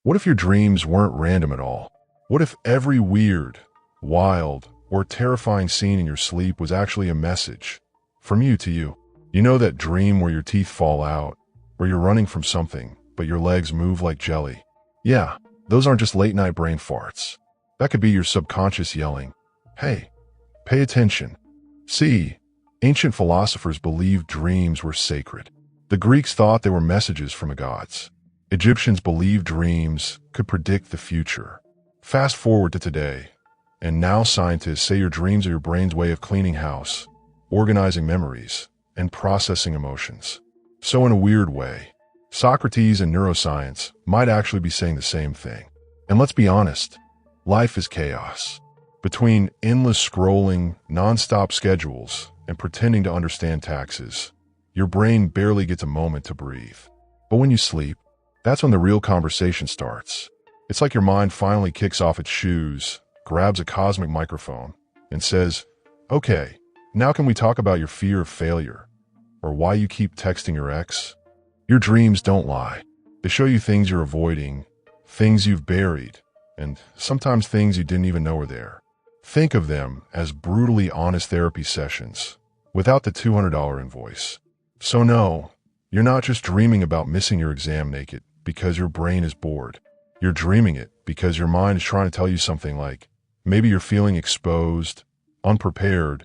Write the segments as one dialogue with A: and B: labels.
A: What if your dreams weren't random at all? What if every weird, wild, or terrifying scene in your sleep was actually a message from you to you? You know that dream where your teeth fall out, where you're running from something, but your legs move like jelly? Yeah, those aren't just late-night brain farts. That could be your subconscious yelling, "Hey, pay attention." See, ancient philosophers believed dreams were sacred. The Greeks thought they were messages from the gods. Egyptians believed dreams could predict the future. Fast forward to today, and now scientists say your dreams are your brain's way of cleaning house, organizing memories, and processing emotions. So in a weird way, Socrates and neuroscience might actually be saying the same thing. And let's be honest, life is chaos. Between endless scrolling, non-stop schedules, and pretending to understand taxes, your brain barely gets a moment to breathe. But when you sleep, that's when the real conversation starts. It's like your mind finally kicks off its shoes, grabs a cosmic microphone, and says, "Okay, now can we talk about your fear of failure? Or why you keep texting your ex?" Your dreams don't lie. They show you things you're avoiding, things you've buried, and sometimes things you didn't even know were there. Think of them as brutally honest therapy sessions, without the $200 invoice. So no, you're not just dreaming about missing your exam naked because your brain is bored. You're dreaming it because your mind is trying to tell you something like, maybe you're feeling exposed, unprepared,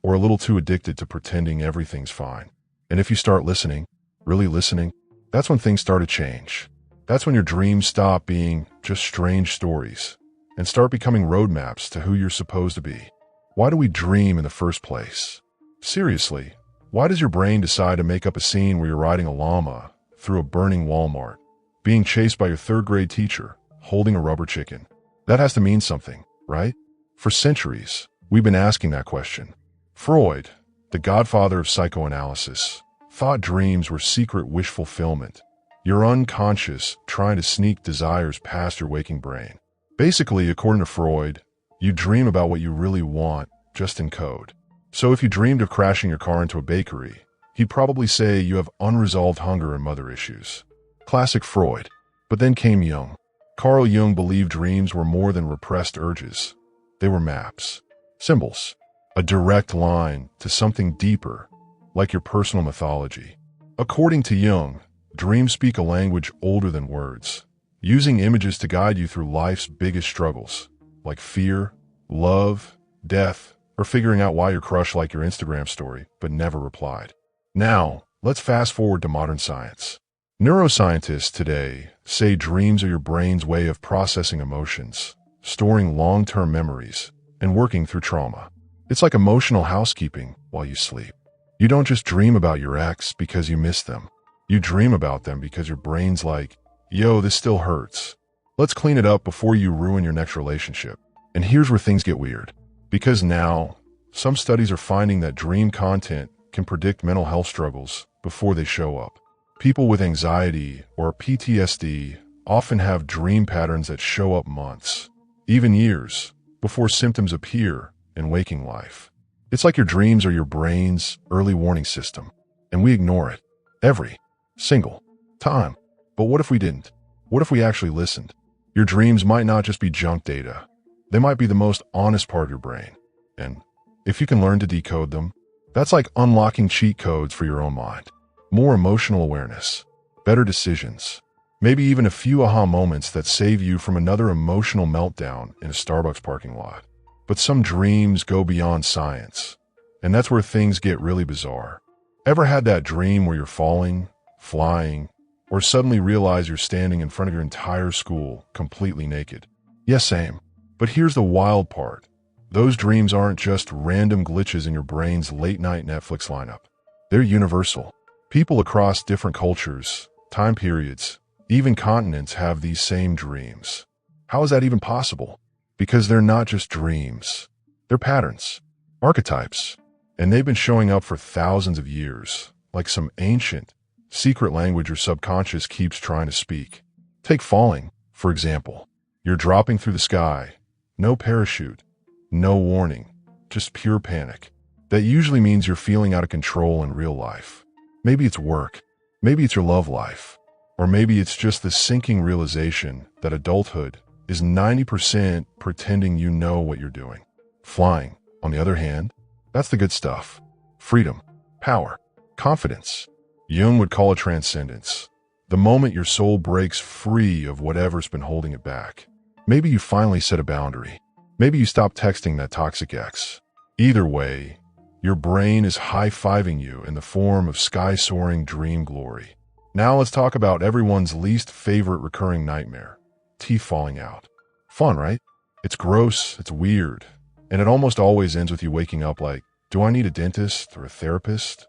A: or a little too addicted to pretending everything's fine. And if you start listening, really listening, that's when things start to change. That's when your dreams stop being just strange stories and start becoming roadmaps to who you're supposed to be. Why do we dream in the first place? Seriously, why does your brain decide to make up a scene where you're riding a llama through a burning Walmart, being chased by your third-grade teacher, holding a rubber chicken? That has to mean something, right? For centuries, we've been asking that question. Freud, the godfather of psychoanalysis, thought dreams were secret wish fulfillment, your unconscious trying to sneak desires past your waking brain. Basically, according to Freud, you dream about what you really want, just in code. So if you dreamed of crashing your car into a bakery, he'd probably say you have unresolved hunger and mother issues. Classic Freud. But then came Jung. Carl Jung believed dreams were more than repressed urges. They were maps, symbols, a direct line to something deeper, like your personal mythology. According to Jung, dreams speak a language older than words, using images to guide you through life's biggest struggles, like fear, love, death, or figuring out why your crush liked your Instagram story but never replied. Now, let's fast forward to modern science. Neuroscientists today say dreams are your brain's way of processing emotions, storing long-term memories, and working through trauma. It's like emotional housekeeping while you sleep. You don't just dream about your ex because you miss them. You dream about them because your brain's like, yo, this still hurts. Let's clean it up before you ruin your next relationship. And here's where things get weird. Because now, some studies are finding that dream content can predict mental health struggles before they show up. People with anxiety or PTSD often have dream patterns that show up months, even years, before symptoms appear in waking life. It's like your dreams are your brain's early warning system, and we ignore it every single time. But what if we didn't? What if we actually listened? Your dreams might not just be junk data. They might be the most honest part of your brain. And if you can learn to decode them, that's like unlocking cheat codes for your own mind. More emotional awareness, better decisions, maybe even a few aha moments that save you from another emotional meltdown in a Starbucks parking lot. But some dreams go beyond science, and that's where things get really bizarre. Ever had that dream where you're falling, flying, or suddenly realize you're standing in front of your entire school completely naked? Yes, same. But here's the wild part. Those dreams aren't just random glitches in your brain's late-night Netflix lineup. They're universal. People across different cultures, time periods, even continents have these same dreams. How is that even possible? Because they're not just dreams. They're patterns, archetypes, and they've been showing up for thousands of years, like some ancient, secret language your subconscious keeps trying to speak. Take falling, for example. You're dropping through the sky, no parachute, no warning, just pure panic. That usually means you're feeling out of control in real life. Maybe it's work, maybe it's your love life, Or maybe it's just the sinking realization that adulthood is 90% pretending you know what you're doing. Flying, on the other hand, that's the good stuff. Freedom, power, confidence. Jung would call it transcendence. The moment your soul breaks free of whatever's been holding it back. Maybe you finally set a boundary. Maybe you stop texting that toxic ex. Either way, your brain is high-fiving you in the form of sky-soaring dream glory. Now let's talk about everyone's least favorite recurring nightmare. Teeth falling out. Fun, right? It's gross, it's weird, and it almost always ends with you waking up like, do I need a dentist or a therapist?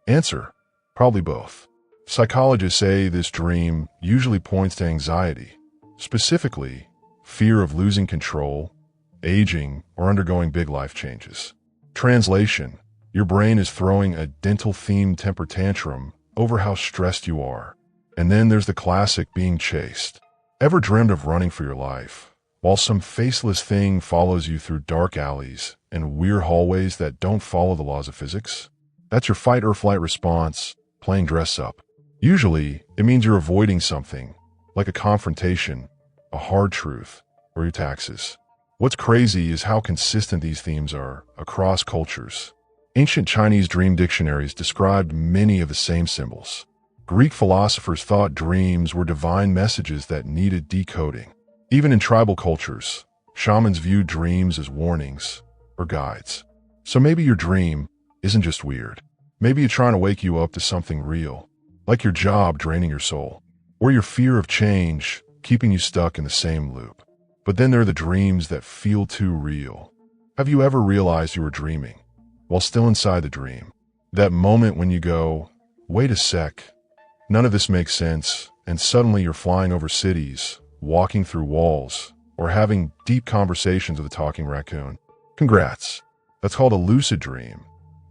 A: Answer, probably both. Psychologists say this dream usually points to anxiety, specifically fear of losing control, aging, or undergoing big life changes. Translation, your brain is throwing a dental-themed temper tantrum over how stressed you are. And then there's the classic being chased. Ever dreamed of running for your life, while some faceless thing follows you through dark alleys and weird hallways that don't follow the laws of physics? That's your fight or flight response, playing dress up. Usually, it means you're avoiding something, like a confrontation, a hard truth, or your taxes. What's crazy is how consistent these themes are across cultures. Ancient Chinese dream dictionaries described many of the same symbols. Greek philosophers thought dreams were divine messages that needed decoding. Even in tribal cultures, shamans viewed dreams as warnings or guides. So maybe your dream isn't just weird. Maybe it's trying to wake you up to something real, like your job draining your soul, or your fear of change keeping you stuck in the same loop. But then there are the dreams that feel too real. Have you ever realized you were dreaming while still inside the dream? That moment when you go, wait a sec, none of this makes sense, and suddenly you're flying over cities, walking through walls, or having deep conversations with a talking raccoon. Congrats. That's called a lucid dream.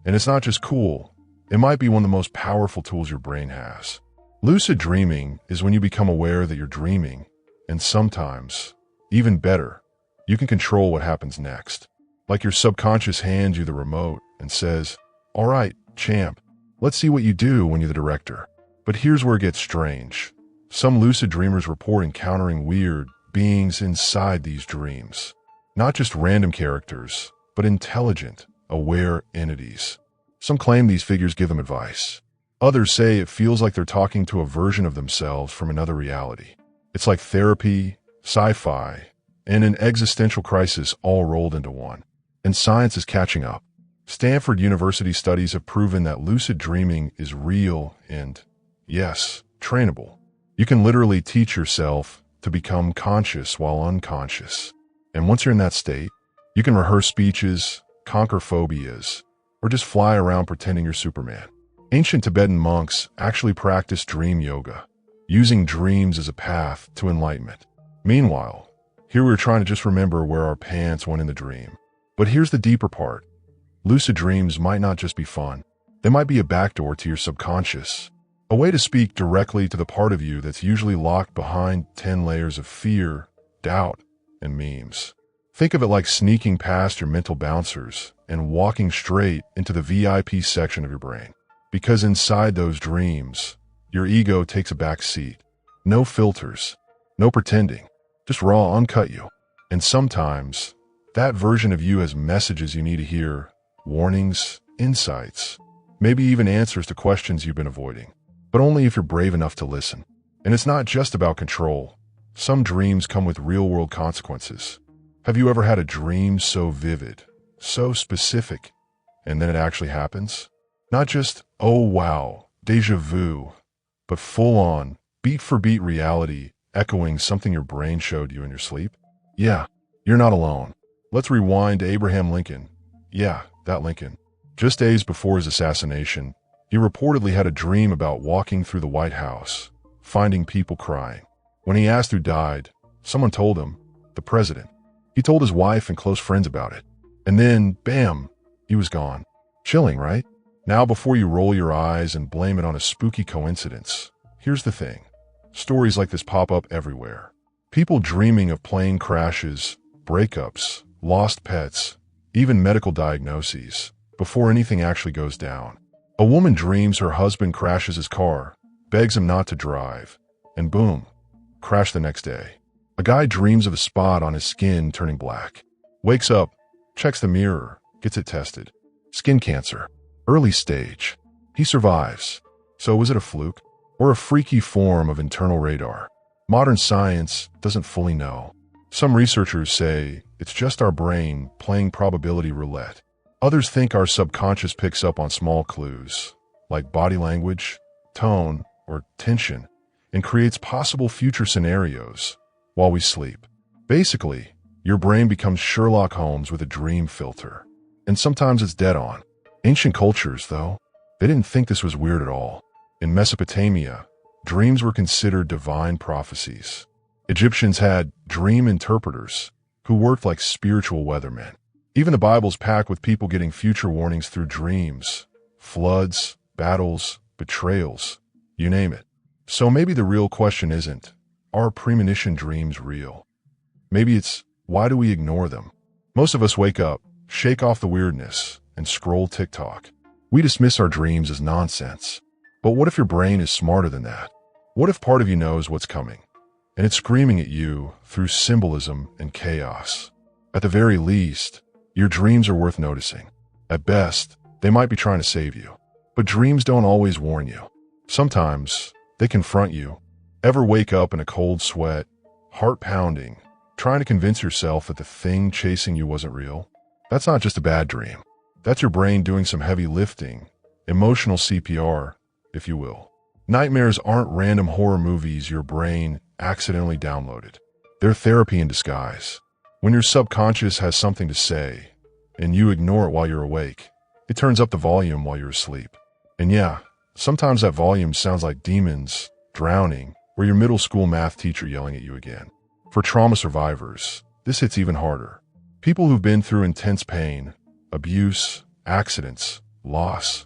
A: And it's not just cool, it might be one of the most powerful tools your brain has. Lucid dreaming is when you become aware that you're dreaming, and sometimes, even better, you can control what happens next. Like your subconscious hands you the remote and says, all right, champ, let's see what you do when you're the director. But here's where it gets strange. Some lucid dreamers report encountering weird beings inside these dreams. Not just random characters, but intelligent, aware entities. Some claim these figures give them advice. Others say it feels like they're talking to a version of themselves from another reality. It's like therapy, sci-fi, and an existential crisis all rolled into one. And science is catching up. Stanford University studies have proven that lucid dreaming is real and, yes, trainable. You can literally teach yourself to become conscious while unconscious. And once you're in that state, you can rehearse speeches, conquer phobias, or just fly around pretending you're Superman. Ancient Tibetan monks actually practiced dream yoga, using dreams as a path to enlightenment. Meanwhile, here we're trying to just remember where our pants went in the dream. But here's the deeper part. Lucid dreams might not just be fun. They might be a backdoor to your subconscious, a way to speak directly to the part of you that's usually locked behind 10 layers of fear, doubt, and memes. Think of it like sneaking past your mental bouncers and walking straight into the VIP section of your brain. Because inside those dreams, your ego takes a back seat. No filters, no pretending, just raw, uncut you. And sometimes, that version of you has messages you need to hear, warnings, insights, maybe even answers to questions you've been avoiding. But only if you're brave enough to listen. And it's not just about control. Some dreams come with real-world consequences. Have you ever had a dream so vivid, so specific, and then it actually happens? Not just, oh wow, déjà vu, but full-on, beat-for-beat reality echoing something your brain showed you in your sleep? Yeah, you're not alone. Let's rewind to Abraham Lincoln. Yeah, that Lincoln. Just days before his assassination, he reportedly had a dream about walking through the White House, finding people crying. When he asked who died, someone told him, the president. He told his wife and close friends about it. And then, bam, he was gone. Chilling, right? Now, before you roll your eyes and blame it on a spooky coincidence, here's the thing. Stories like this pop up everywhere. People dreaming of plane crashes, breakups, lost pets, even medical diagnoses, before anything actually goes down. A woman dreams her husband crashes his car, begs him not to drive, and boom, crash the next day. A guy dreams of a spot on his skin turning black. Wakes up, checks the mirror, gets it tested. Skin cancer. Early stage. He survives. So was it a fluke? Or a freaky form of internal radar? Modern science doesn't fully know. Some researchers say it's just our brain playing probability roulette. Others think our subconscious picks up on small clues, like body language, tone, or tension, and creates possible future scenarios while we sleep. Basically, your brain becomes Sherlock Holmes with a dream filter. And sometimes it's dead on. Ancient cultures, though, they didn't think this was weird at all. In Mesopotamia, dreams were considered divine prophecies. Egyptians had dream interpreters who worked like spiritual weathermen. Even the Bible's packed with people getting future warnings through dreams, floods, battles, betrayals, you name it. So maybe the real question isn't, are premonition dreams real? Maybe it's, why do we ignore them? Most of us wake up, shake off the weirdness, and scroll TikTok. We dismiss our dreams as nonsense. But what if your brain is smarter than that? What if part of you knows what's coming, and it's screaming at you through symbolism and chaos? At the very least, your dreams are worth noticing. At best, they might be trying to save you. But dreams don't always warn you. Sometimes, they confront you. Ever wake up in a cold sweat, heart pounding, trying to convince yourself that the thing chasing you wasn't real? That's not just a bad dream. That's your brain doing some heavy lifting, emotional CPR, if you will. Nightmares aren't random horror movies your brain accidentally downloaded. They're therapy in disguise. When your subconscious has something to say, and you ignore it while you're awake, it turns up the volume while you're asleep. And yeah, sometimes that volume sounds like demons, drowning, or your middle school math teacher yelling at you again. For trauma survivors, this hits even harder. People who've been through intense pain, abuse, accidents, loss,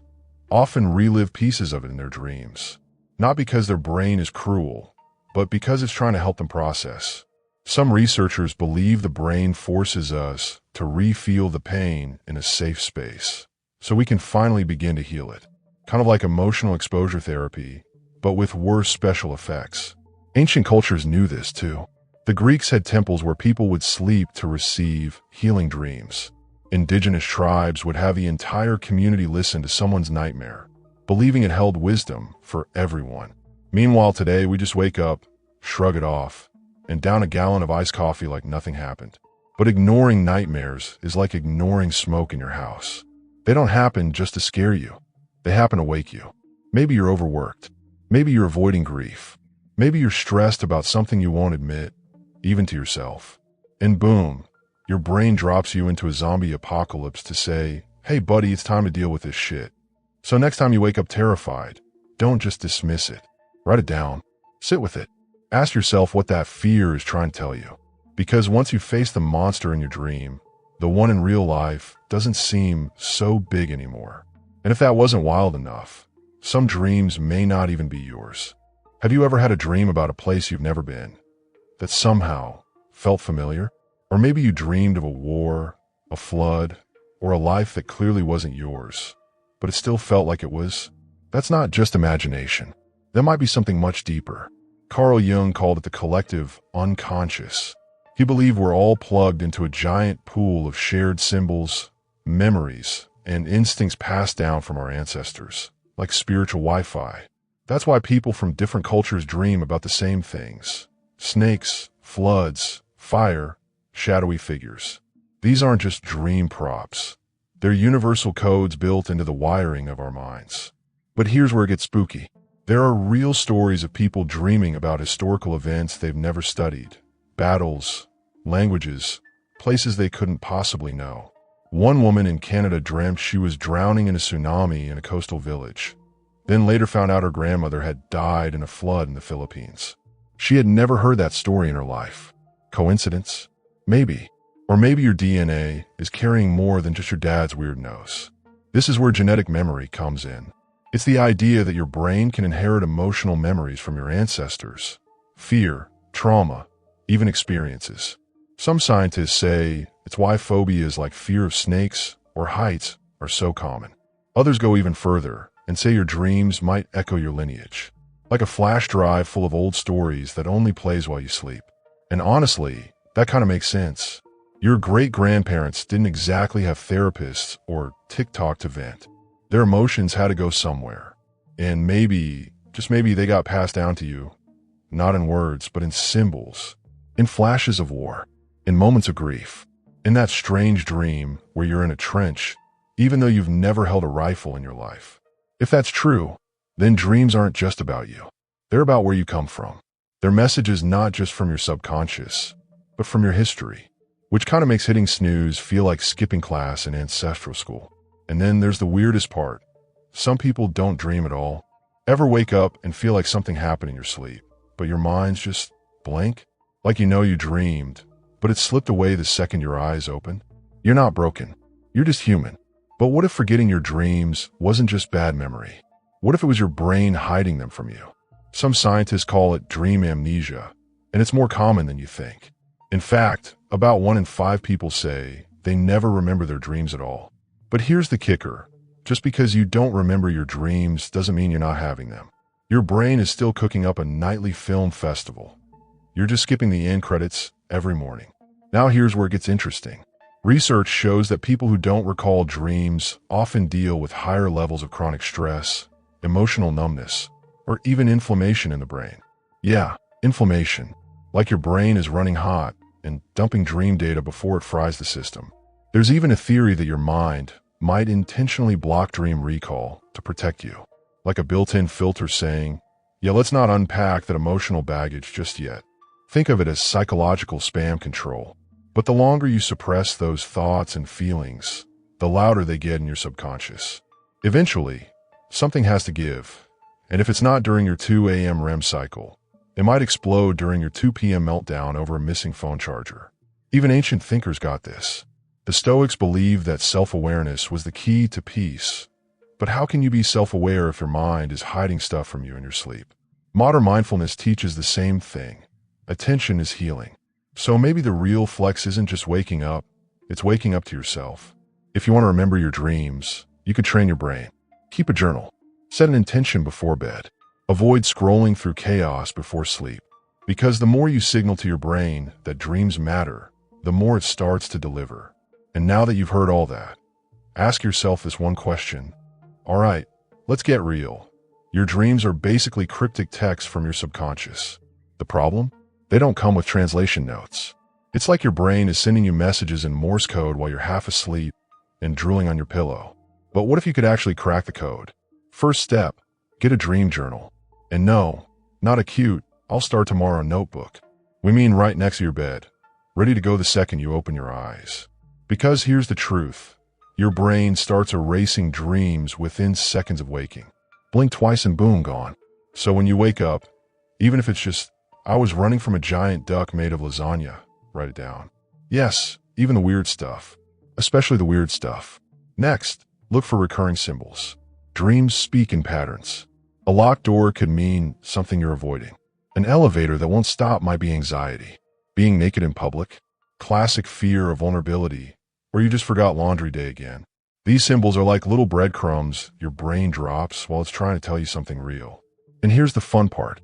A: often relive pieces of it in their dreams. Not because their brain is cruel, but because it's trying to help them process. Some researchers believe the brain forces us to re-feel the pain in a safe space, so we can finally begin to heal it. Kind of like emotional exposure therapy, but with worse special effects. Ancient cultures knew this too. The Greeks had temples where people would sleep to receive healing dreams. Indigenous tribes would have the entire community listen to someone's nightmare, believing it held wisdom for everyone. Meanwhile, today we just wake up, shrug it off, and down a gallon of iced coffee like nothing happened. But ignoring nightmares is like ignoring smoke in your house. They don't happen just to scare you. They happen to wake you. Maybe you're overworked. Maybe you're avoiding grief. Maybe you're stressed about something you won't admit, even to yourself. And boom, your brain drops you into a zombie apocalypse to say, hey buddy, it's time to deal with this shit. So next time you wake up terrified, don't just dismiss it. Write it down. Sit with it. Ask yourself what that fear is trying to tell you. Because once you face the monster in your dream, the one in real life doesn't seem so big anymore. And if that wasn't wild enough, some dreams may not even be yours. Have you ever had a dream about a place you've never been that somehow felt familiar? Or maybe you dreamed of a war, a flood, or a life that clearly wasn't yours, but it still felt like it was? That's not just imagination. That might be something much deeper. Carl Jung called it the collective unconscious. He believed we're all plugged into a giant pool of shared symbols, memories, and instincts passed down from our ancestors, like spiritual Wi-Fi. That's why people from different cultures dream about the same things. Snakes, floods, fire, shadowy figures. These aren't just dream props. They're universal codes built into the wiring of our minds. But here's where it gets spooky. There are real stories of people dreaming about historical events they've never studied. Battles, languages, places they couldn't possibly know. One woman in Canada dreamt she was drowning in a tsunami in a coastal village, then later found out her grandmother had died in a flood in the Philippines. She had never heard that story in her life. Coincidence? Maybe. Or maybe your DNA is carrying more than just your dad's weird nose. This is where genetic memory comes in. It's the idea that your brain can inherit emotional memories from your ancestors, fear, trauma, even experiences. Some scientists say it's why phobias like fear of snakes or heights are so common. Others go even further and say your dreams might echo your lineage. like a flash drive full of old stories that only plays while you sleep. And honestly, that kind of makes sense. Your great-grandparents didn't exactly have therapists or TikTok to vent. Their emotions had to go somewhere. And maybe, just maybe, they got passed down to you, not in words, but in symbols, in flashes of war, in moments of grief, in that strange dream where you're in a trench, even though you've never held a rifle in your life. If that's true, then dreams aren't just about you. They're about where you come from. They're messages not just from your subconscious, but from your history, which kind of makes hitting snooze feel like skipping class in ancestral school. And then there's the weirdest part. Some people don't dream at all. Ever wake up and feel like something happened in your sleep, but your mind's just blank? Like you know you dreamed, but it slipped away the second your eyes opened? You're not broken. You're just human. But what if forgetting your dreams wasn't just bad memory? What if it was your brain hiding them from you? Some scientists call it dream amnesia, and it's more common than you think. In fact, about 1 in 5 people say they never remember their dreams at all. But here's the kicker. Just because you don't remember your dreams doesn't mean you're not having them. Your brain is still cooking up a nightly film festival. You're just skipping the end credits every morning. Now here's where it gets interesting. Research shows that people who don't recall dreams often deal with higher levels of chronic stress, emotional numbness, or even inflammation in the brain. Yeah, inflammation. Like your brain is running hot and dumping dream data before it fries the system. There's even a theory that your mind might intentionally block dream recall to protect you, like a built-in filter saying, yeah, let's not unpack that emotional baggage just yet. Think of it as psychological spam control. But the longer you suppress those thoughts and feelings, the louder they get in your subconscious. Eventually, something has to give. And if it's not during your 2 a.m. REM cycle, it might explode during your 2 p.m. meltdown over a missing phone charger. Even ancient thinkers got this. The Stoics believed that self-awareness was the key to peace. But how can you be self-aware if your mind is hiding stuff from you in your sleep? Modern mindfulness teaches the same thing. Attention is healing. So maybe the real flex isn't just waking up, it's waking up to yourself. If you want to remember your dreams, you can train your brain. Keep a journal. Set an intention before bed. Avoid scrolling through chaos before sleep. Because the more you signal to your brain that dreams matter, the more it starts to deliver. And now that you've heard all that, ask yourself this one question. All right, let's get real. Your dreams are basically cryptic text from your subconscious. The problem? They don't come with translation notes. It's like your brain is sending you messages in Morse code while you're half asleep and drooling on your pillow. But what if you could actually crack the code? First step, get a dream journal. And no, not a cute, I'll start tomorrow notebook. We mean right next to your bed, ready to go the second you open your eyes. Because here's the truth. Your brain starts erasing dreams within seconds of waking. Blink twice and boom, gone. So when you wake up, even if it's just, I was running from a giant duck made of lasagna, write it down. Yes, even the weird stuff. Especially the weird stuff. Next, look for recurring symbols. Dreams speak in patterns. A locked door could mean something you're avoiding. An elevator that won't stop might be anxiety. Being naked in public, classic fear of vulnerability, or you just forgot laundry day again. These symbols are like little breadcrumbs your brain drops while it's trying to tell you something real. And here's the fun part.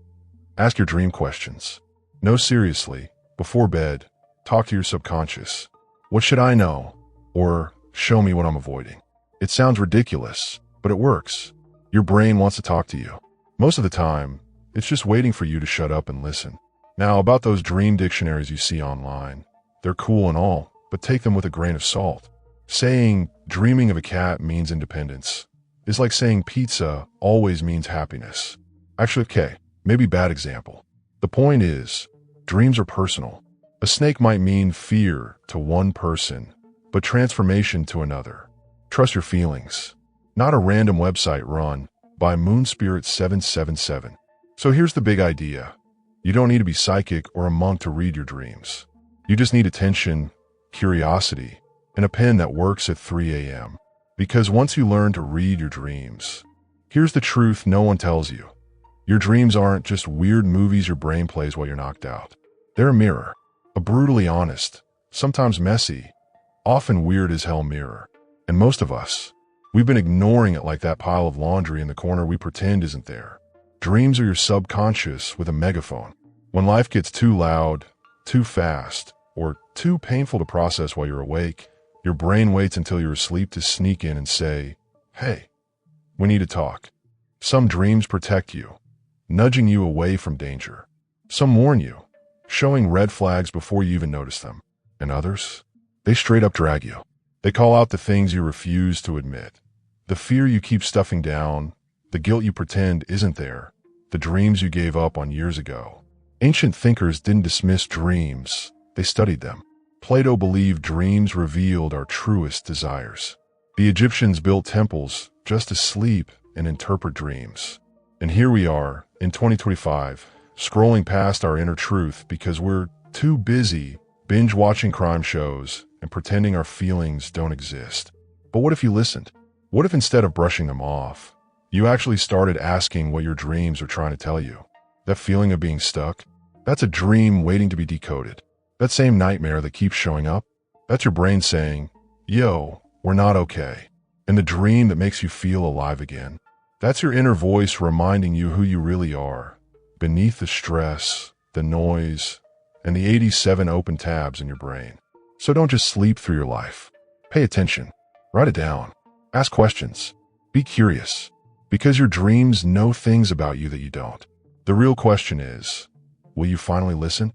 A: Ask your dream questions. No, seriously, before bed, talk to your subconscious. What should I know? Or show me what I'm avoiding. It sounds ridiculous, but it works. Your brain wants to talk to you. Most of the time, it's just waiting for you to shut up and listen. Now, about those dream dictionaries you see online, they're cool and all, but take them with a grain of salt. Saying dreaming of a cat means independence is like saying pizza always means happiness. Actually, okay, maybe bad example. The point is, dreams are personal. A snake might mean fear to one person, but transformation to another. Trust your feelings, not a random website run by Moonspirit777. So here's the big idea. You don't need to be psychic or a monk to read your dreams. You just need attention, curiosity, and a pen that works at 3 a.m. Because once you learn to read your dreams, here's the truth no one tells you. Your dreams aren't just weird movies your brain plays while you're knocked out. They're a mirror, a brutally honest, sometimes messy, often weird as hell mirror. And most of us, we've been ignoring it like that pile of laundry in the corner we pretend isn't there. Dreams are your subconscious with a megaphone. When life gets too loud, too fast, or too painful to process while you're awake, your brain waits until you're asleep to sneak in and say, "Hey, we need to talk." Some dreams protect you, nudging you away from danger. Some warn you, showing red flags before you even notice them. And others, they straight up drag you. They call out the things you refuse to admit, the fear you keep stuffing down, the guilt you pretend isn't there, the dreams you gave up on years ago. Ancient thinkers didn't dismiss dreams, they studied them. Plato believed dreams revealed our truest desires. The Egyptians built temples just to sleep and interpret dreams. And here we are, in 2025, scrolling past our inner truth because we're too busy binge-watching crime shows and pretending our feelings don't exist. But what if you listened? What if instead of brushing them off, you actually started asking what your dreams are trying to tell you? That feeling of being stuck? That's a dream waiting to be decoded. That same nightmare that keeps showing up? That's your brain saying, "Yo, we're not okay." And the dream that makes you feel alive again? That's your inner voice reminding you who you really are, beneath the stress, the noise, and the 87 open tabs in your brain. So don't just sleep through your life. Pay attention. Write it down. Ask questions. Be curious. Because your dreams know things about you that you don't. The real question is, will you finally listen?